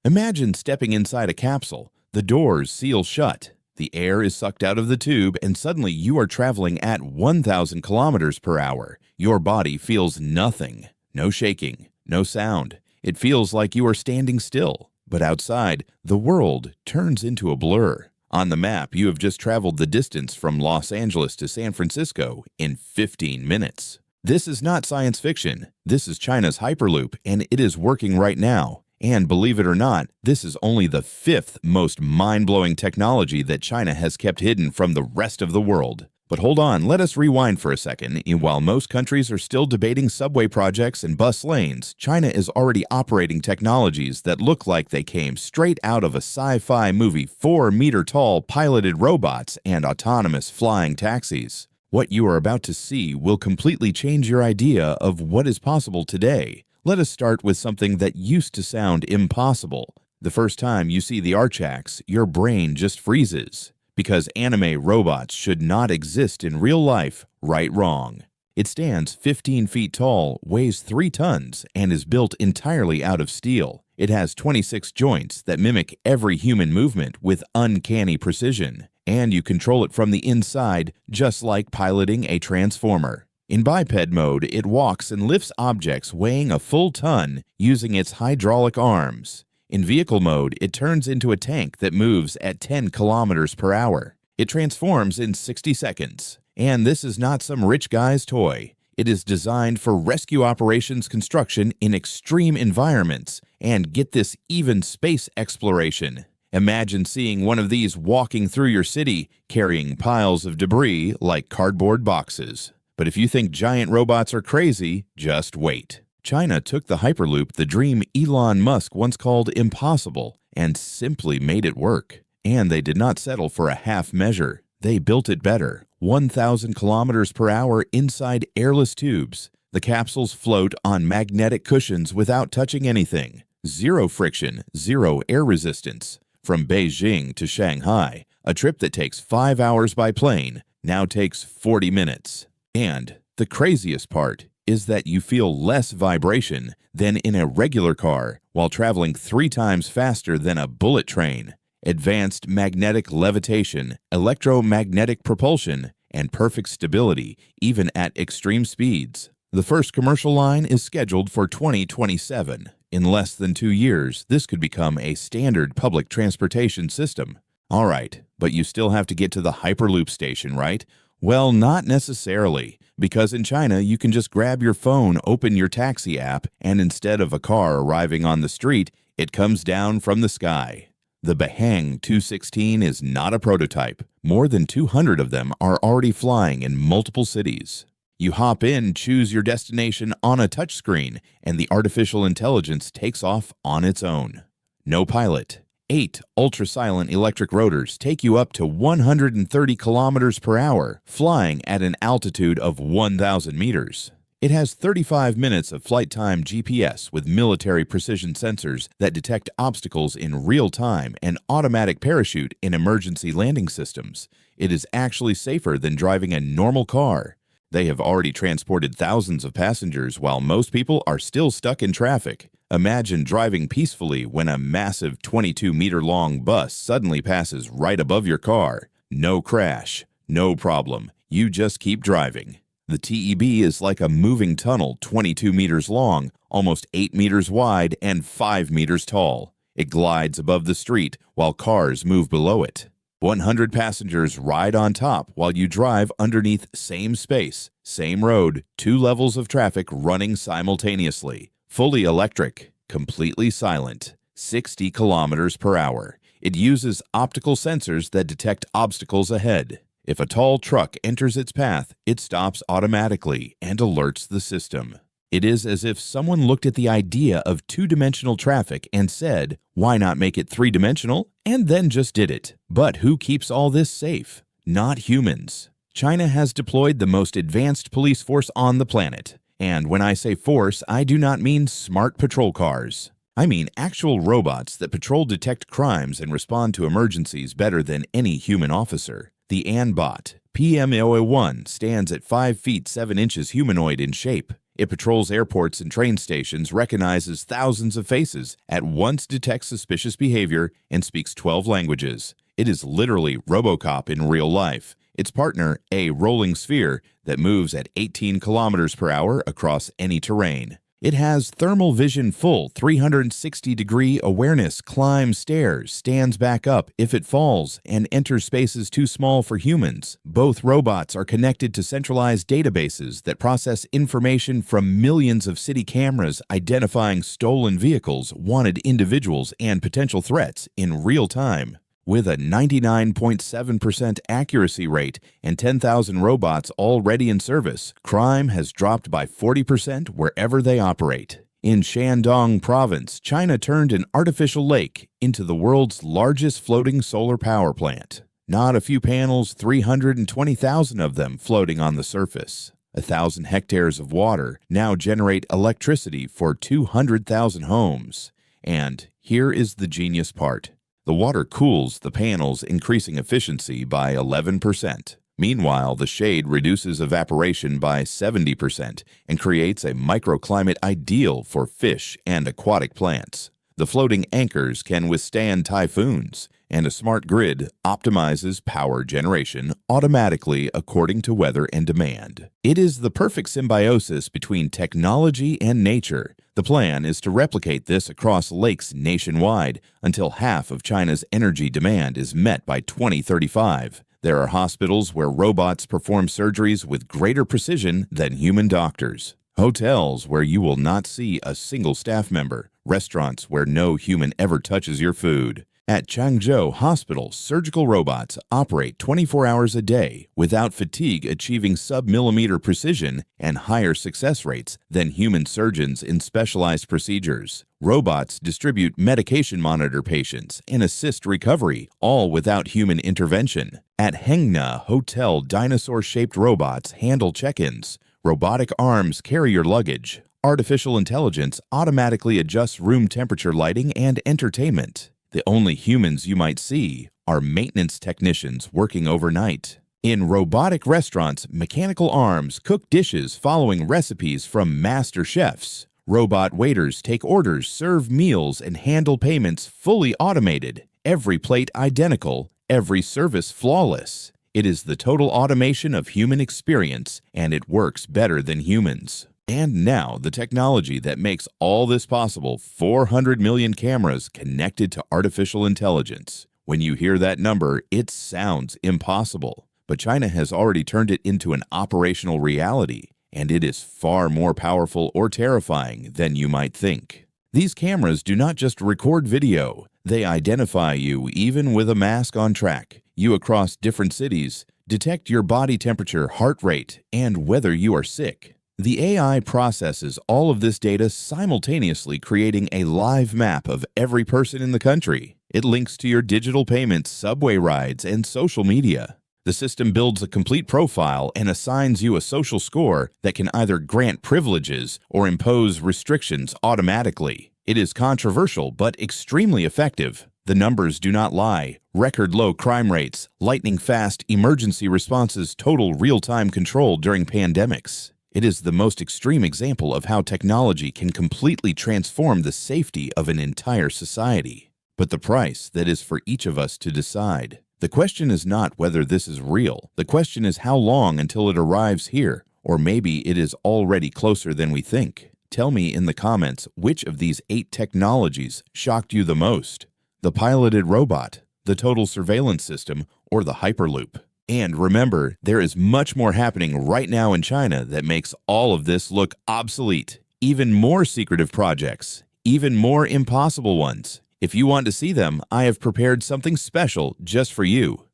Imagine stepping inside a capsule. The doors seal shut. The air is sucked out of the tube, and suddenly you are traveling at 1,000 kilometers per hour. Your body feels nothing. No shaking, no sound. It feels like you are standing still. But outside, the world turns into a blur. On the map, you have just traveled the distance from Los Angeles to San Francisco in 15 minutes. This is not science fiction. This is China's Hyperloop, and it is working right now. And believe it or not, this is only the 5th most mind-blowing technology that China has kept hidden from the rest of the world. But hold on, let us rewind for a second. While most countries are still debating subway projects and bus lanes, China is already operating technologies that look like they came straight out of a sci-fi movie: 4-meter-tall piloted robots and autonomous flying taxis. What you are about to see will completely change your idea of what is possible today. Let us start with something that used to sound impossible. The first time you see the arch axe, your brain just freezes. Because anime robots should not exist in real life, right? Wrong. It stands 15 feet tall, weighs 3 tons, and is built entirely out of steel. It has 26 joints that mimic every human movement with uncanny precision, and you control it from the inside, just like piloting a transformer. In biped mode, it walks and lifts objects weighing a full ton using its hydraulic arms. In vehicle mode, it turns into a tank that moves at 10 kilometers per hour. It transforms in 60 seconds. And this is not some rich guy's toy. It is designed for rescue operations construction in extreme environments, and get this, even space exploration. Imagine seeing one of these walking through your city, carrying piles of debris like cardboard boxes. But if you think giant robots are crazy, just wait. China took the Hyperloop, the dream Elon Musk once called impossible, and simply made it work. And they did not settle for a half measure. They built it better. 1,000 kilometers per hour inside airless tubes. The capsules float on magnetic cushions without touching anything. Zero friction, zero air resistance. From Beijing to Shanghai, a trip that takes 5 hours by plane now takes 40 minutes. And the craziest part is that you feel less vibration than in a regular car while traveling 3 times faster than a bullet train. Advanced magnetic levitation, electromagnetic propulsion, and perfect stability even at extreme speeds. The first commercial line is scheduled for 2027. In less than 2 years, this could become a standard public transportation system. All right, but you still have to get to the Hyperloop station, right? Well, not necessarily, because in China you can just grab your phone, open your taxi app, and instead of a car arriving on the street, it comes down from the sky. The Behang 216 is not a prototype. More than 200 of them are already flying in multiple cities. You hop in, choose your destination on a touchscreen, and the artificial intelligence takes off on its own. No pilot. 8 ultra-silent electric rotors take you up to 130 kilometers per hour, flying at an altitude of 1,000 meters. It has 35 minutes of flight time GPS with military precision sensors that detect obstacles in real time and automatic parachute in emergency landing systems. It is actually safer than driving a normal car. They have already transported thousands of passengers while most people are still stuck in traffic. Imagine driving peacefully when a massive 22-meter-long bus suddenly passes right above your car. No crash, no problem. You just keep driving. The TEB is like a moving tunnel 22 meters long, almost 8 meters wide, and 5 meters tall. It glides above the street while cars move below it. 100 passengers ride on top while you drive underneath same space, same road, 2 levels of traffic running simultaneously. Fully electric, completely silent, 60 kilometers per hour. It uses optical sensors that detect obstacles ahead. If a tall truck enters its path, it stops automatically and alerts the system. It is as if someone looked at the idea of 2-dimensional traffic and said, why not make it 3-dimensional? And then just did it. But who keeps all this safe? Not humans. China has deployed the most advanced police force on the planet. And when I say force, I do not mean smart patrol cars. I mean actual robots that patrol, detect crimes, and respond to emergencies better than any human officer. The Anbot, PM001, stands at 5 feet 7 inches humanoid in shape. It patrols airports and train stations, recognizes thousands of faces, at once detects suspicious behavior, and speaks 12 languages. It is literally RoboCop in real life. Its partner, a rolling sphere that moves at 18 kilometers per hour across any terrain. It has thermal vision, full 360-degree awareness, climbs stairs, stands back up if it falls, and enters spaces too small for humans. Both robots are connected to centralized databases that process information from millions of city cameras, identifying stolen vehicles, wanted individuals, and potential threats in real time. With a 99.7% accuracy rate and 10,000 robots already in service, crime has dropped by 40% wherever they operate. In Shandong Province, China turned an artificial lake into the world's largest floating solar power plant. Not a few panels, 320,000 of them floating on the surface. 1,000 hectares of water now generate electricity for 200,000 homes. And here is the genius part. The water cools the panels, increasing efficiency by 11%. Meanwhile, the shade reduces evaporation by 70% and creates a microclimate ideal for fish and aquatic plants. The floating anchors can withstand typhoons, and a smart grid optimizes power generation automatically according to weather and demand. It is the perfect symbiosis between technology and nature. The plan is to replicate this across lakes nationwide until half of China's energy demand is met by 2035. There are hospitals where robots perform surgeries with greater precision than human doctors. Hotels where you will not see a single staff member. Restaurants where no human ever touches your food. At Changzhou Hospital, surgical robots operate 24 hours a day without fatigue, achieving sub-millimeter precision and higher success rates than human surgeons in specialized procedures. Robots distribute medication, monitor patients, and assist recovery, all without human intervention. At Hengna Hotel, dinosaur-shaped robots handle check-ins. Robotic arms carry your luggage. Artificial intelligence automatically adjusts room temperature, lighting, and entertainment. The only humans you might see are maintenance technicians working overnight. In robotic restaurants, mechanical arms cook dishes following recipes from master chefs. Robot waiters take orders, serve meals, and handle payments fully automated. Every plate identical, every service flawless. It is the total automation of human experience, and it works better than humans. And now, the technology that makes all this possible, 400 million cameras connected to artificial intelligence. When you hear that number, it sounds impossible. But China has already turned it into an operational reality, and it is far more powerful or terrifying than you might think. These cameras do not just record video. They identify you even with a mask on, track you across different cities, detect your body temperature, heart rate, and whether you are sick. The AI processes all of this data simultaneously, creating a live map of every person in the country. It links to your digital payments, subway rides, and social media. The system builds a complete profile and assigns you a social score that can either grant privileges or impose restrictions automatically. It is controversial but extremely effective. The numbers do not lie. Record low crime rates, lightning fast emergency responses, total real-time control during pandemics. It is the most extreme example of how technology can completely transform the safety of an entire society. But the price, that is for each of us to decide. The question is not whether this is real. The question is how long until it arrives here, or maybe it is already closer than we think. Tell me in the comments which of these 8 technologies shocked you the most. The piloted robot, the total surveillance system, or the Hyperloop. And remember, there is much more happening right now in China that makes all of this look obsolete. Even more secretive projects, even more impossible ones. If you want to see them, I have prepared something special just for you.